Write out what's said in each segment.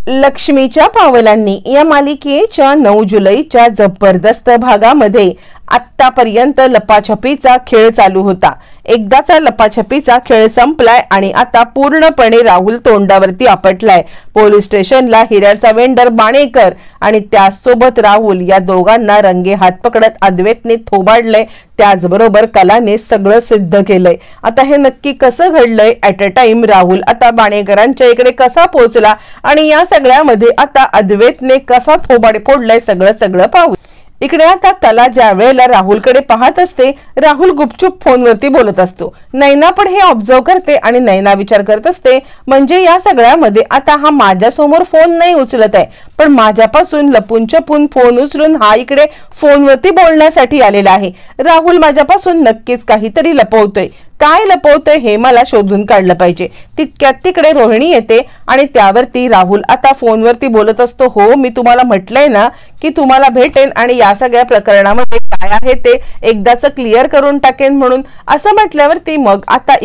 लक्ष्मीच्या पावलांनी या मालिकेच्या 9 जुलैच्या जबरदस्त भागामध्ये आतापर्यंत लपाछपीचा खेळ चालू होता। एकदाचा लपाछपीचा खेळ संपलाय आणि आता पूर्णपणे राहुल तोंडावरती आपटलाय। पोलीस स्टेशनला हिऱ्याचा वेंडर बाणेकर आणि त्यासोबत राहुल या दोघांना रंगे हात पकडत अद्वैतने थोबाडलंय। त्याचबरोबर कलाने सगळं सिद्ध केलंय। आता हे नक्की कसं घडलंय, ॲट अ टाइम राहुल आता बाणेकरांच्या इकडे कसा पोहोचला आणि या सगळ्यामध्ये आता अद्वैतने कसा थोबाड फोडलाय सगळं पाहू। इकडे आता कला ज्या वेळेला राहुलकडे पाहत असते, राहुल गुपचूप फोनवरती बोलत असतो। नैना पण हे ऑब्झर्व करते आणि नैना विचार करत असते, म्हणजे या सगळ्यामध्ये आता हा माझ्या समोर फोन नाही उचलत आहे, पण माझ्यापासून लपून छपून फोन उचलून हा इकडे फोनवरती बोलण्यासाठी आलेला आहे। राहुल माझ्यापासून नक्कीच काहीतरी लपवतोय। काय लपवतोय हे मला शोधून काढलं पाहिजे। तितक्यात तिकडे रोहिणी येते आणि त्यावरती राहुल आता फोनवरती बोलत असतो, हो मी तुम्हाला म्हटलंय ना की तुम्हाला भेटेन आणि या सगळ्या प्रकरणामध्ये काय आहे ते एकदाच क्लिअर करून टाकेन म्हणून। असं म्हटल्यावरती मग आता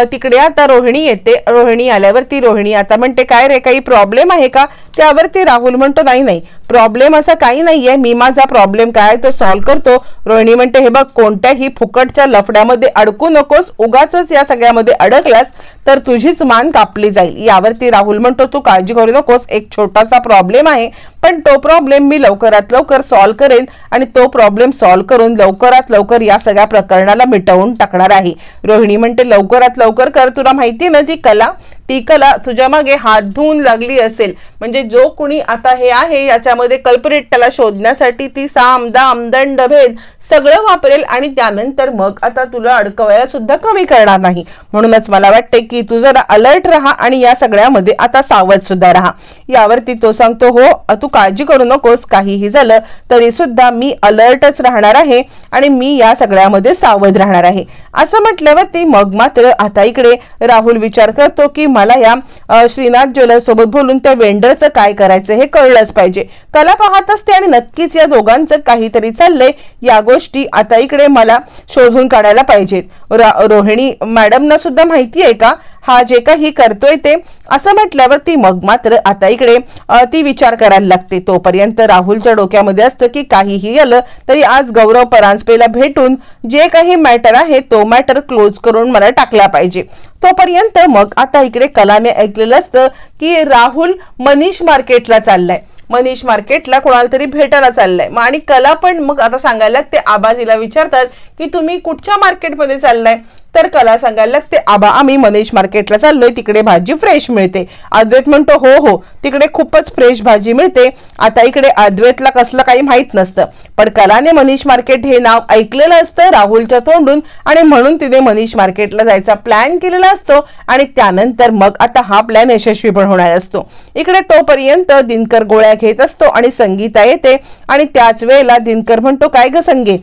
तिकडे आता रोहिणी येते। रोहिणी आल्यावरती रोहिणी आता म्हणते, काय रे काही प्रॉब्लेम आहे का? त्यावरती राहुल म्हणतो, नाही प्रॉब्लेम असा काही नाहीये, मी माझा प्रॉब्लेम काय तो सॉल्व्ह करतो। रोहिणी म्हणते, हे बघ कोणत्याही फुकटच्या लफड्यामध्ये अडकू नकोस, उगाचच या सगळ्यामध्ये अडकलास तर तुझीच मान कापली जाईल। यावरती राहुल म्हणतो, तू काळजी करू नकोस, एक छोटासा प्रॉब्लेम आहे पण तो प्रॉब्लेम मी लवकरात लवकर सॉल्व्ह करेन आणि तो प्रॉब्लेम सॉल्व्ह करून लवकरात लवकर या सगळ्या प्रकरणाला मिटवून टाकणार आहे। रोहिणी म्हणते, लवकरात लवकर कर, तुला माहिती ना ती कला तुझ्या मागे हात धुवून लागली असेल, म्हणजे जो कुणी आता हे आहे याच्यामध्ये कल्परेट त्याला शोधण्यासाठी ती साम दाम दंड भेद सगळं वापरेल आणि त्यानंतर मग आता तुला अडकवायला सुद्धा कमी करणार नाही। म्हणूनच मला वाटते की तू जरा अलर्ट राहा आणि या सगळ्यामध्ये आता सावध सुद्धा राहा। यावरती तो सांगतो, हो तू काळजी करू नकोस, काहीही झालं तरी सुद्धा मी अलर्टच राहणार आहे आणि मी या सगळ्यामध्ये सावध राहणार आहे। असं म्हटल्यावरती मग मात्र आता इकडे राहुल विचार करतो की मला या श्रीनाथ ज्वेलर्स सोबत बोलून त्या वेंडरचं काय करायचं हे कळलंच पाहिजे। कला पाहत असते आणि नक्कीच या दोघांचं काहीतरी चाललंय, या गोष्टी आता इकडे मला शोधून काढायला पाहिजेत। रोहिणी मॅडमना सुद्धा माहिती आहे का हा जे काही करतोय ते? असं म्हटल्यावरती मग मात्र आता इकडे ती विचार करायला लागते। तोपर्यंत राहुलच्या डोक्यामध्ये असतं की काहीही आलं तरी आज गौरव परांजपेला भेटून जे काही मॅटर आहे तो मॅटर क्लोज करून मला टाकला पाहिजे। तोपर्यंत मग आता इकडे कलाने ऐकलेलं असतं की राहुल मनीष मार्केटला चाललाय, मनीष मार्केटला कोणाला तरी भेटायला चाललाय। आणि कला पण मग आता सांगायला लागते, आबा तिला विचारतात की तुम्ही कुठच्या मार्केटमध्ये चाललाय? तर कला सांगायला लागते, आबा आम्ही मनीष मार्केटला चाललोय, तिकडे भाजी फ्रेश मिळते। अद्वैत म्हणतो, हो तिकडे खूपच फ्रेश भाजी मिळते। आता इकडे अद्वैतला कसलं काही माहित नसतं, पण कलाने मनीष मार्केट हे नाव ऐकलेलं असतं राहुलच्या तोंडून आणि म्हणून तिने मनीष मार्केटला जायचा प्लॅन केलेला असतो आणि त्यानंतर मग आता हा प्लॅन यशस्वी पण होणार असतो। इकडे तोपर्यंत दिनकर गोळ्या घेत असतो आणि संगीता येते आणि त्याच वेळेला दिनकर म्हणतो, काय ग संगे,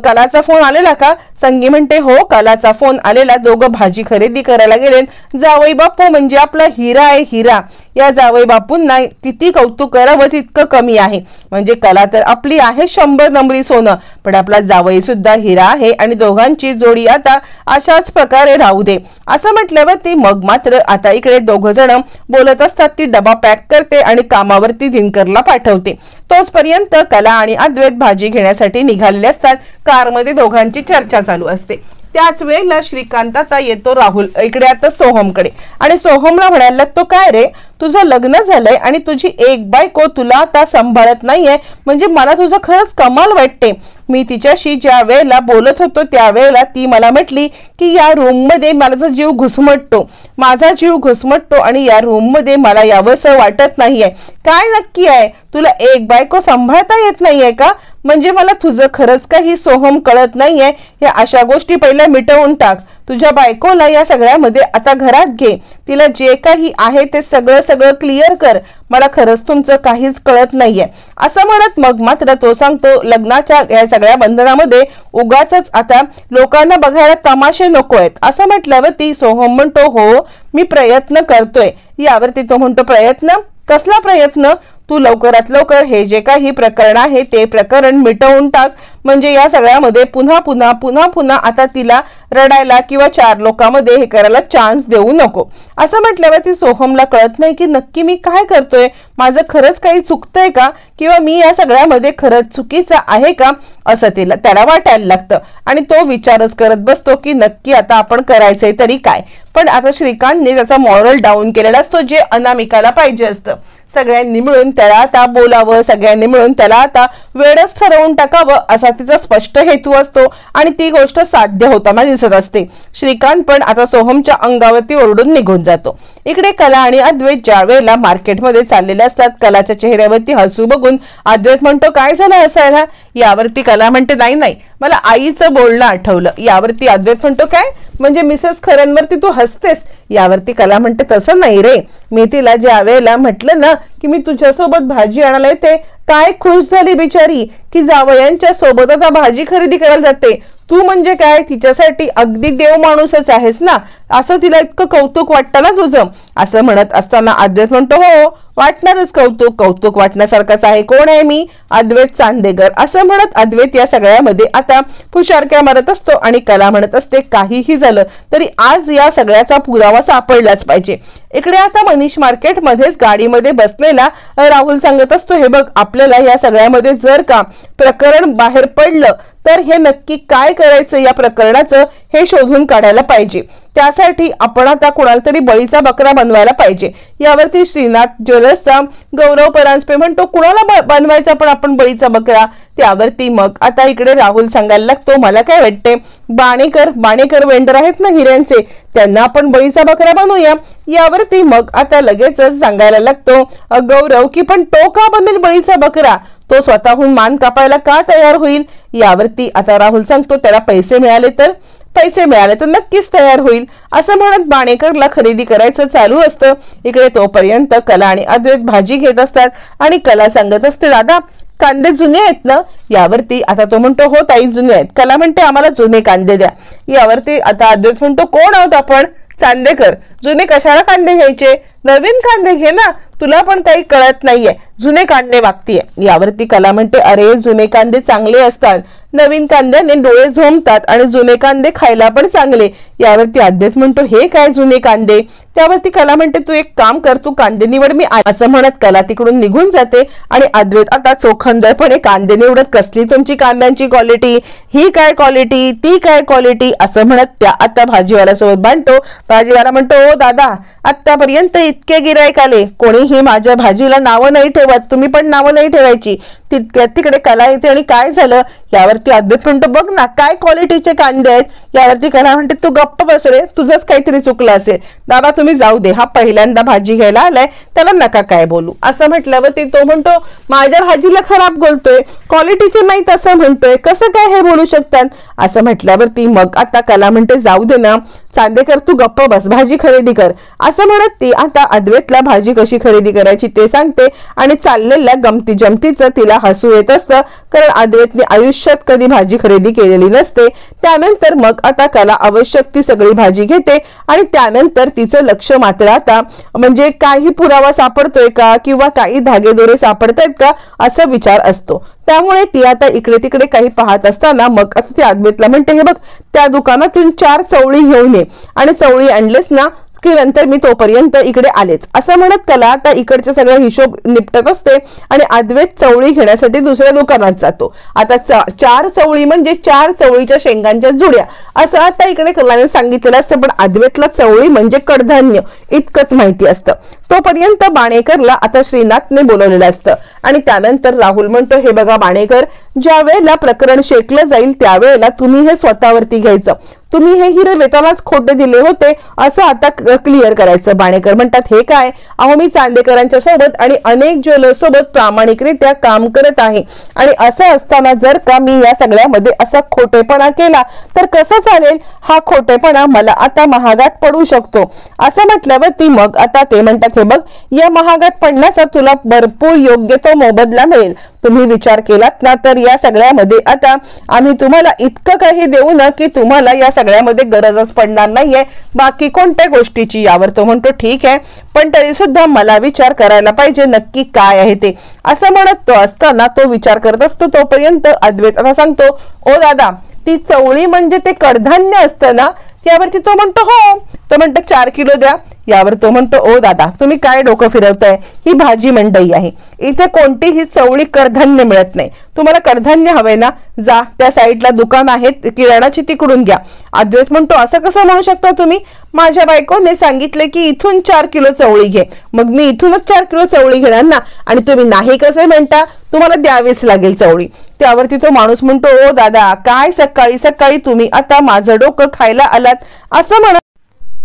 कलाचा फोन आलेला का? संगी म्हणते, हो कलाचा फोन आलेला, दोघं भाजी खरेदी करायला गेले। जावई बापू म्हणजे आपला हिरा आहे, हिरा। या जावई बापूंना किती कौतुक करावं तितकं कमी आहे। म्हणजे कला तर आपली आहे 100 नंबरी सोनं, पण आपला जावई सुद्धा हिरा आहे आणि दोघांची जोडी आता अशाच प्रकारे राहू दे। असं म्हटल्यावरती मग मात्र आता इकडे दोघं जण बोलत असतात। ती डबा पॅक करते आणि कामावरती दिनकरला पाठवते। तोचपर्यंत कला आणि अद्वैत भाजी घेण्यासाठी निघालेले असतात। कारमध्ये दोघांची चर्चा चालू असते। त्याच वेळेला श्रीकांत आता येतो राहुल इकडे आता सोहमकडे आणि सोहमला म्हणायला लागतो, काय रे तुझं लग्न झालंय आणि तुझी एक बायको तुला आता सांभाळत नाहीये, म्हणजे मला तुझं खरंच कमाल वाटते। मी तिच्याशी ज्या वेळेला बोलत होतो त्यावेळेला ती मला म्हटली की या रूम मध्ये माझा जीव घुसमटतो, माझा जीव घुसमटतो आणि या रूम मध्ये मला यावंसं वाटत नाहीये। काय नक्की आहे, तुला एक बायको सांभाळता येत नाहीये का? म्हणजे मला तुझं खरंच काही सोहम कळत नाहीये। या अशा गोष्टी पहिल्या मिटवून टाक, तुझ्या बायकोला या सगळ्यामध्ये आता घरात घे, तिला जे काही आहे ते सगळं क्लिअर कर, मला खरंच तुमचं काहीच कळत नाहीये। असं म्हणत मग मात्र तो सांगतो, लग्नाच्या या सगळ्या बंधनामध्ये उगाचच आता लोकांना बघायला तमाशे नको आहेत। असं म्हटल्यावरती सोहम म्हणतो, हो मी प्रयत्न करतोय। यावरती तो म्हणतो, प्रयत्न? कसला प्रयत्न? तू लवकरात लवकर हे जे काही प्रकरण आहे ते प्रकरण मिटवून टाक, म्हणजे या सगळ्यामध्ये पुन्हा पुन्हा पुन्हा पुन्हा आता तिला रडायला किंवा चार लोकांमध्ये हे करायला चान्स देऊ नको. असं म्हटल्यावर सोहमला कळत नाही की नक्की मी काय करतोय, माझं खरंच काही चुकतंय का, किंवा मी या सगळ्यामध्ये खरंच चुकीचं आहे का असं त्याला वाटायला लागतं. आणि तो विचारच करत बसतो की नक्की आता आपण करायचंय तरी काय. पण आता श्रीकांतने त्याचा मॉरल डाऊन केलेला असतो, जे अनामिकाला पाहिजे असतं. सगळ्यांनी मिळून त्याला आता बोलावं, सगळ्यांनी मिळून त्याला आता वेळच ठरवून टाकावं असा तिचा स्पष्ट हेतू असतो आणि ती गोष्ट साध्य होताना दिसत असते. श्रीकांत पण आता सोहमच्या अंगावरती ओरडून निघून जातो. इकडे कला आणि अद्वैत ज्या वेळेला मार्केटमध्ये चाललेले असतात, कलाच्या चेहऱ्यावरती हसू बघून अद्वैत म्हणतो काय झालं हसायला. यावरती कला म्हणते नाही नाही, मला आईचं बोलणं आठवलं. यावरती अद्वैत म्हणतो काय म्हणजे मिसेस खऱ्यांवरती तू हसतेस. यावरती कला म्हणते तसं नाही रे, मी तिला ज्या वेळेला म्हटलं ना की मी तुझ्यासोबत भाजी आणायला येते, काय खुश झाली बिचारी की जावयांच्या सोबत आता भाजी खरेदी करायला जाते. तू म्हणजे काय तिच्यासाठी अगदी देव माणूसच आहेस ना, असं तिला इतकं कौतुक वाटतं ना तुझं. असं म्हणत असताना अद्वैत म्हणतो हो वाटणारच कौतुक, कौतुक वाटण्यासारखंच आहे. कोण आहे मी, अद्वैत चांदेकर. असं म्हणत अद्वैत या सगळ्यामध्ये आता फुशारक्या मारत असतो आणि कला म्हणत असते काहीही झालं तरी आज या सगळ्याचा पुरावा सापडलाच पाहिजे. इकडे आता मनीष मार्केटमध्येच गाडीमध्ये बसलेला राहुल सांगत असतो हे बघ आपल्याला या सगळ्यामध्ये जर का प्रकरण बाहेर पडलं तर हे नक्की काय करायचं या प्रकरणाचं हे शोधून काढायला पाहिजे. त्यासाठी आपण आता कोणाला तरी बळीचा बकरा बनवायला पाहिजे. यावरती श्रीनाथ ज्वेलर्सचा गौरव परांजपे म्हणतो कुणाला बनवायचा पण आपण बळीचा बकरा. त्यावरती मग आता इकडे राहुल सांगायला लागतो मला काय वाटते बाणेकर वेंडर आहेत ना हिऱ्यांचे, त्यांना आपण बळीचा बकरा बनवूया. यावरती मग आता लगेचच सांगायला लागतो गौरव की पण तो का बनेल बळीचा बकरा, तो स्वतःहून मान कापायला का तयार होईल. यावरती आता राहुल सांगतो त्याला पैसे मिळाले तर नक्कीच तयार होईल. असं म्हणत बाणेकरला खरेदी करायचं चालू असतं. इकडे तोपर्यंत कला आणि अद्वैत भाजी घेत असतात आणि कला सांगत असते दादा कांदे जुने आहेत ना. यावरती आता तो म्हणतो हो ताई जुने आहेत. कला म्हणते आम्हाला जुने कांदे द्या. यावरती आता अद्वैत म्हणतो कोण आहोत आपण, चांदेकर, जुने कशाला कांदे घ्यायचे, नवीन कांदे घे ना, तुला पण काही कळत नाहीये, जुने कांदे मागतीये. यावरती कला म्हणते अरे जुने कांदे चांगले असतात, नवीन कांद्याने डोळे झोंबतात आणि जुने कांदे खायला पण चांगले. यावरती अद्वैत म्हणतो हे काय जुने कांदे. त्यावरती कला म्हणते तू एक काम कर, तू कांदे निवड, मी असं म्हणत कला तिकडून निघून जाते आणि अद्वैत आता चोखंदरपणे कांदे निवडत कसली तुमची कांद्यांची क्वालिटी, ही काय क्वालिटी, ती काय क्वालिटी असं म्हणत त्या आता भाजीवाला सोबत भांडतो. भाजीवाला म्हणतो ओ दादा आतापर्यंत इतके गिराईक आले, कोणीही माझ्या भाजीला नावं नाही ठेवत, तुम्ही पण नावं नाही ठेवायची. तिकडे कला येते आणि काय झालं. यावरती अद्वैत म्हणतो बघ ना काय क्वालिटीचे कांदे आहेत. यावरती कला म्हणते तू गप्प बस रे, तुझंच काहीतरी चुकलं असेल. दादा तुम्ही जाऊ दे, हा पहिल्यांदा भाजी घ्यायला आलाय, त्याला नका काय बोलू. असं म्हटल्यावरती तो म्हणतो माझ्या भाजीला खराब बोलतोय, क्वालिटीचे नाहीत असं म्हणतोय, कसं काय हे बोलू शकतात. असं म्हटल्यावरती मग आता कला म्हणते जाऊ दे ना चांदेकर तू गप्प बस, भाजी खरेदी कर. असं म्हणत ती आता अद्वैतला भाजी कशी खरेदी करायची ते सांगते आणि चाललेल्या गमती जमतीचं तिला हसू येत असतं, कारण अद्वैतने आयुष्यात कधी भाजी खरेदी केलेली नसते. त्यानंतर मग आता कला आवश्यक ती सगळी भाजी घेते आणि त्यानंतर तिचं लक्ष मात्र आता म्हणजे काही पुरावा सापडतोय का किंवा काही धागेदोरे सापडतायत का असा विचार असतो. त्यामुळे ती आता इकडे तिकडे काही पाहत असताना मग आता ती अद्वैतला म्हणते हे बघ त्या दुकानातून 4 चवळी घेऊन ये आणि चवळी आणलेस ना की नंतर मी तोपर्यंत इकडे आलेच. असं म्हणत कला आता इकडचे सगळं हिशोब निपटत असते आणि अद्वैत चवळी घेण्यासाठी दुसऱ्या दुकानात जातो. आता 4 चवळी म्हणजे 4 चवळीच्या शेंगांच्या जुड्या असं आता इकडे कलाने सांगितलेलं असतं, पण अद्वैतला चवळी म्हणजे कडधान्य इतकंच माहिती असतं. तोपर्यंत बाणेकरला आता श्रीनाथने बोलवलेलं असतं आणि त्यानंतर राहुल म्हणतो हे बघा बाणेकर, ज्या वेळेला प्रकरण शेकलं जाईल त्यावेळेला तुम्ही हे स्वतःवरती घ्यायचं, तुम्ही हे हिरे लेतानाच खोटे दिले होते असं आता क्लिअर करायचं. बाणेकर म्हणतात हे काय, अहो मी चांदेकरांच्या सोबत आणि अनेक ज्वेलर्स सोबत प्रामाणिकरित्या काम करत आहे आणि असं असताना जर का मी या सगळ्यामध्ये असा खोटेपणा केला तर कसं चालेल, हा खोटेपणा मला आता महागात पडू शकतो. असं म्हटल्यावरती मग आता ते म्हणतात हे बघ या महागात पडण्याचा तुला भरपूर योग्य तो मोबदला मिळेल, तुम्ही विचार केलात ना तर या सगळ्यामध्ये आता आम्ही तुम्हाला इतकं काही देऊ ना की तुम्हाला या सगळ्यामध्ये गरजच पडणार नाहीये बाकी कोणत्या गोष्टीची। यावर तो म्हणतो ठीक आहे, पण तरी सुद्धा मला विचार करायला पाहिजे नक्की काय आहे ते। असं म्हणत तो असताना तो विचार करत असतो तोपर्यंत अद्वैत असा सांगतो, ओ दादा ती चवळी म्हणजे ते कडधान्य असतं ना? यावरती तो म्हणतो हो। तो म्हणतो 4 किलो द्या। यावर तो म्हणतो, ओ दादा तुम्ही काय डोकं फिरवताय, ही भाजी मंडई आहे, इथे कोणतीही चवळी कडधान्य मिळत नाही। तुम्हाला कडधान्य हवे ना, जा त्या साईडला दुकान आहे किराणाची तिकडून घ्या। अद्वैत म्हणतो, असं कसं म्हणू शकता तुम्ही? माझ्या बायकोने सांगितले की इथून 4 किलो चवळी घे, मग मी इथूनच 4 किलो चवळी घेणार ना, आणि तुम्ही नाही कसे म्हणता? तुम्हाला द्यावीच लागेल चवळी। त्यावरती तो माणूस म्हणतो, ओ दादा काय सकाळी सकाळी तुम्ही आता माझं डोकं खायला आलात? असं म्हणत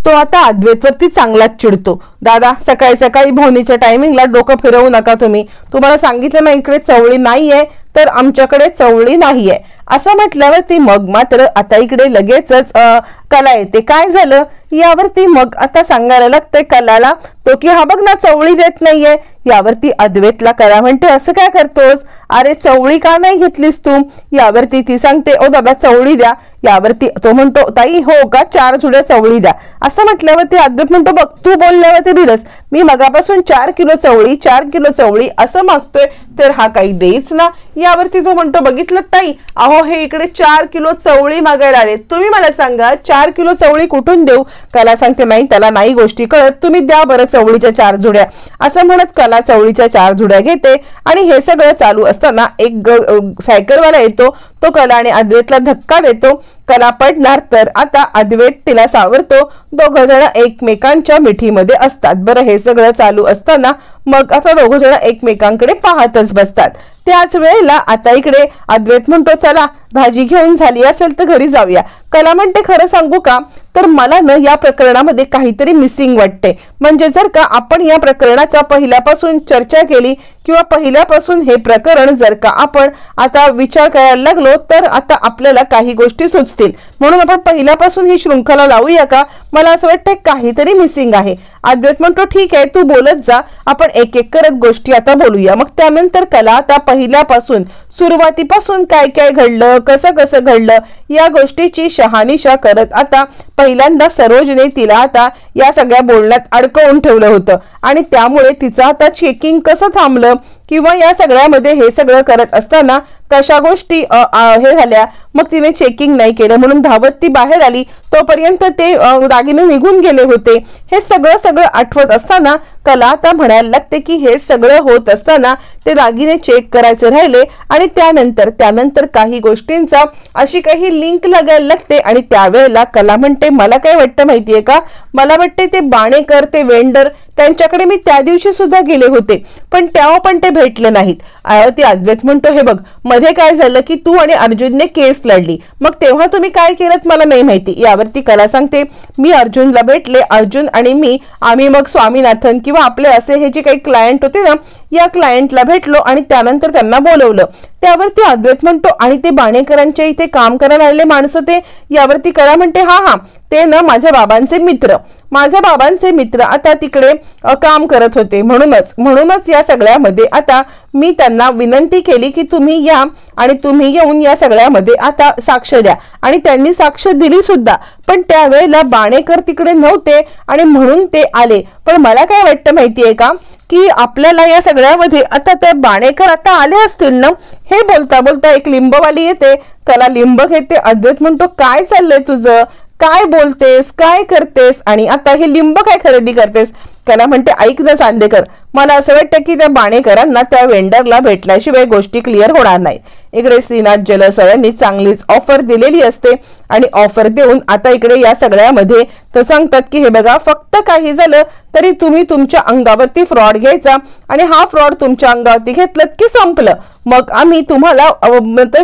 तो आता अद्वैतवरती चांगलाच चिडतो। दादा सकाळी सकाळी भोवनीच्या टायमिंगला डोकं फिरवू नका तुम्ही, तुम्हाला सांगितलं ना इकडे चवळी नाहीये तर आमच्याकडे चवळी नाहीये असं म्हटल्यावरती मग मात्र आता इकडे लगेचच कला येते। काय झालं यावरती मग आता सांगायला लागतंय कलाला तो की हा बघ ना चवळी देत नाहीये। यावरती अद्वैतला कला म्हणते, असं काय करतोस? अरे चवळी का नाही घेतलीस तू? यावरती ती सांगते, ओ दादा चवळी द्या। यावरती तो म्हणतो, ताई हो का, 4 जुड्या चवळी द्या। असं म्हटल्यावरती अद्वैत म्हणतो, बघ तू बोलल्यावरती भिरस, मी मगापासून 4 किलो चवळी 4 किलो चवळी असं मागतोय तर हा काही देईच ना। यावरती तो म्हणतो, बघितलं ताई, अहो हे इकडे 4 किलो चवळी मागायला आले, तुम्ही मला सांगा 4 किलो चवळी कुठून देऊ? कला सांगते, नाही त्याला नाही गोष्टी कळत, तुम्ही द्या बरं चवळीच्या 4 जुड्या। असं म्हणत कला चवळीच्या 4 जुड्या घेते आणि हे सगळं चालू असताना एक सायकलवाला येतो, तो कला आणि अद्वैतला धक्का देतो। कला पडणार तर आता अद्वैत तिला सावरतो, दोघं जण एकमेकांच्या मिठीमध्ये असतात। बरं हे सगळं चालू असताना मग आता दोघं जण एकमेकांकडे पाहतच बसतात। त्याच वेळेला आता इकडे अद्वैत म्हणतो, चला भाजी घेऊन झाली असेल तर घरी जाऊया। कला म्हणते, खरं सांगू का तर मला ना या प्रकरणामध्ये काहीतरी मिसिंग वाटते, म्हणजे जर का आपण या प्रकरणाचा पहिल्यापासून चर्चा केली किंवा पहिल्यापासून हे प्रकरण जर का आपण आता विचार करायला लागलो तर आता आपल्याला काही गोष्टी सुचतील, म्हणून आपण पहिल्यापासून ही शृंखला लावूया का? मला असं वाटतं काहीतरी मिसिंग आहे। अद्वैत म्हणतो, ठीक आहे तू बोलत जा, आपण एक एक करत गोष्टी आता बोलूया। मग त्यानंतर कला आता पहिल्यापासून सुरुवातीपासून काय काय घडलं, कसं कसं घडलं या गोष्टीची शहानिशा करत आता पहिल्यांदा सरोजने तिला आता या सगळ्या बोलण्यात अडकवून ठेवलं होतं आणि त्यामुळे तिचं आता चेकिंग कसं थांबलं किंवा या सगळ्यामध्ये हे सगळं करत असताना कशा गोष्टी हे झाल्या, मग तिने चेकिंग नाही केलं म्हणून धावत ती बाहेर आली, तोपर्यंत ते दागिने निघून गेले होते। हे सगळं आठवत असताना कला आता म्हणायला लागते की हे सगळं होत असताना ते दागिने चेक करायचे राहिले आणि त्यानंतर काही गोष्टींचा अशी काही लिंक लागायला लागते आणि त्यावेळेला कला म्हणते, मला काय वाटतं माहितीये का, मला वाटते ते बाणेकर ते वेंडर त्यांच्याकडे मी त्या दिवशी सुद्धा गेले होते पण तेव्हा पण ते भेटले नाहीत। ती अद्वैत म्हणतो, हे बघ मध्ये काय झालं की तू आणि अर्जुनने केस लढली, मग तेव्हा तुम्ही काय केलं मला नाही माहिती। यावरती कला सांगते, मी अर्जुनला भेटले, अर्जुन आणि आम्ही मग स्वामीनाथन किंवा आपले असे हे जे काही क्लायंट होते ना या क्लायंटला भेटलो आणि त्यानंतर त्यांना बोलवलं। त्यावरती अद्वैत म्हणतो, आणि ते बाणेकरांच्या इथे काम करायला आलेले माणसं ते? यावरती कला म्हणते, हा ते ना माझ्या बाबांचे मित्र आता तिकडे काम करत होते, म्हणूनच या सगळ्यामध्ये आता मी त्यांना विनंती केली की तुम्ही या आणि तुम्ही येऊन या सगळ्यामध्ये आता साक्ष द्या आणि त्यांनी साक्ष दिली सुद्धा, पण त्यावेळेला बाणेकर तिकडे नव्हते आणि म्हणून ते आले। पण मला काय वाटतं माहितीये का की आपल्याला या सगळ्यामध्ये आता ते बाणेकर आता आले असतील ना। हे बोलता बोलता एक लिंबवाली येते, कला लिंब घेते। अद्वैत म्हणतो, काय चाललंय तुझं, काय बोलतेस, काय करतेस आणि आता हे लिंब काय खरेदी करतेस? कला म्हणते, ऐक ना चांदेकर, मला असं वाटतं की त्या बाणेकरांना त्या वेंडरला भेटल्याशिवाय गोष्टी क्लिअर होणार नाहीत। इकडे श्रीनाथ ज्वेलर्स यांनी चांगलीच ऑफर दिलेली असते आणि ऑफर देऊन आता इकडे या सगळ्यामध्ये तो सांगतात की हे बघा, फक्त काही झालं तरी तुम्ही तुमच्या अंगावरती फ्रॉड घ्यायचा आणि हा फ्रॉड तुमच्या अंगावरती घेतलं की संपलं, मग आम्ही तुम्हाला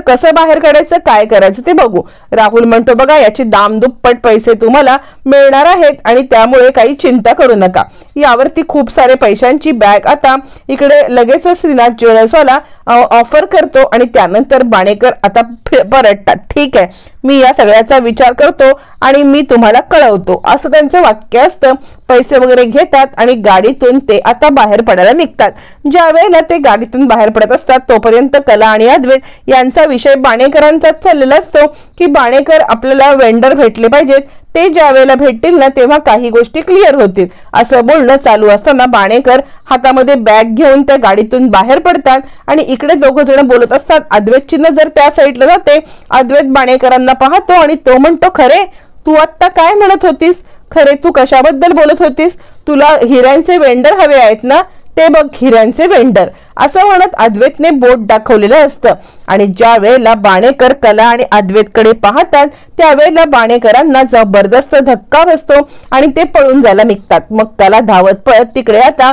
कसं बाहेर काढायचं काय करायचं ते बघू। राहुल म्हणतो, बघा याची दामदुप्पट पैसे तुम्हाला मिळणार आहेत आणि त्यामुळे काही चिंता करू नका। यावरती खूप सारे पैशांची बॅग आता इकडे लगेच श्रीनाथ ज्वेलर्सवाला ऑफर करतो आणि त्यानंतर बाणेकर आता परततात। ठीक आहे, मी या सगळ्याचा विचार करतो आणि मी तुम्हाला कळवतो असं त्यांचं वाक्य असतं। पैसे वगैरे घेतात आणि गाडीतून ते आता बाहेर पडायला निघतात। ज्या वेळेला ते गाडीतून बाहेर पडत असतात तोपर्यंत कला आणि अद्वैत यांचा विषय बाणेकरांचा चाललेला असतो की बाणेकर आपल्याला वेंडर भेटले पाहिजेत, ते ज्या वेळेला भेटतील ना तेव्हा काही गोष्टी क्लिअर होतील असं बोलणं चालू असताना बाणेकर हातामध्ये बॅग घेऊन त्या गाडीतून बाहेर पडतात आणि इकडे दोघं जण बोलत असतात। अद्वैतची नजर त्या साईडला जाते, अद्वैत बाणेकरांना पाहतो आणि तो म्हणतो, खरे तू आता काय म्हणत होतीस? खरे तू कशाबद्दल बोलत होतीस? तुला हिऱ्यांचे वेंडर हवे आहेत ना? ते बघ हिऱ्यांचे वेंडर असं म्हणत अद्वैतने बोट दाखवलेलं असतं आणि ज्या वेळेला बाणेकर कला आणि अद्वैतकडे पाहतात त्यावेळेला बाणेकरांना जबरदस्त धक्का बसतो आणि ते पळून जायला निघतात। मग कला धावत पळत तिकडे आता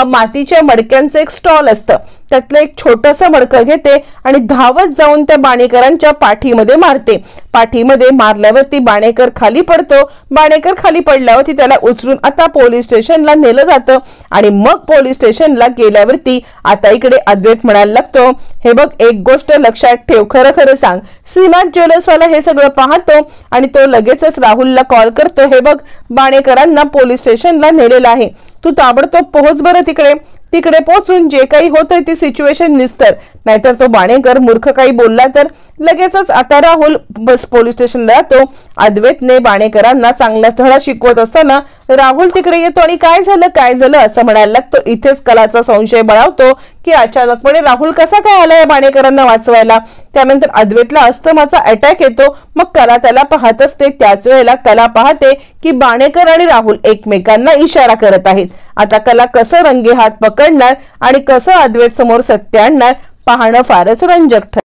मातीच्या मडक्यांचं एक स्टॉल असतं, त्यातलं एक छोटस मडकं घेते आणि धावत जाऊन त्या बाणेकरांच्या पाठीमध्ये मारते। पाठीमध्ये मारल्यावरती बाणेकर खाली पडतो। बाणेकर खाली पडल्यावरती त्याला उचलून आता पोलीस स्टेशनला नेलं जातं आणि मग पोलीस स्टेशनला गेल्यावरती आता इकडे अद्वैत म्हणायला लागतो, हे बघ एक गोष्ट लक्षात ठेव, खरं खरं सांग। श्रीनाथ ज्वेलर्सवाला हे सगळं पाहतो आणि तो लगेचच राहुलला कॉल करतो, हे बघ बाणेकरांना पोलीस स्टेशनला नेलेलं आहे, तू ताबडतोब पोहोच बरं तिकडे। तिकडे पोहोचून जे काही होतंय ती सिच्युएशन निस्तर, नाहीतर तो बाणेकर मूर्ख काही बोलला तर। लगेचच आता राहुल बस पोलीस स्टेशनला जातो। अद्वैतने बाणेकरांना चांगला धडा शिकवत असताना राहुल तिकडे येतो आणि काय झालं असं म्हणायला लागतो। इथेच कलाचा संशय बळावतो की अचानकपणे राहुल कसा काय आलाय बाणेकरांना वाचवायला। त्यानंतर अद्वैतला अस्थमाचा अटॅक येतो। मग कला त्याला पाहत असते, त्याच वेळेला कला पाहते की बाणेकर आणि राहुल एकमेकांना इशारा करत आहेत। आता कला कसं रंगे हात पकडणार आणि कसं अद्वैत समोर सत्य आणणार पाहणं फारच रंजक ठरेल।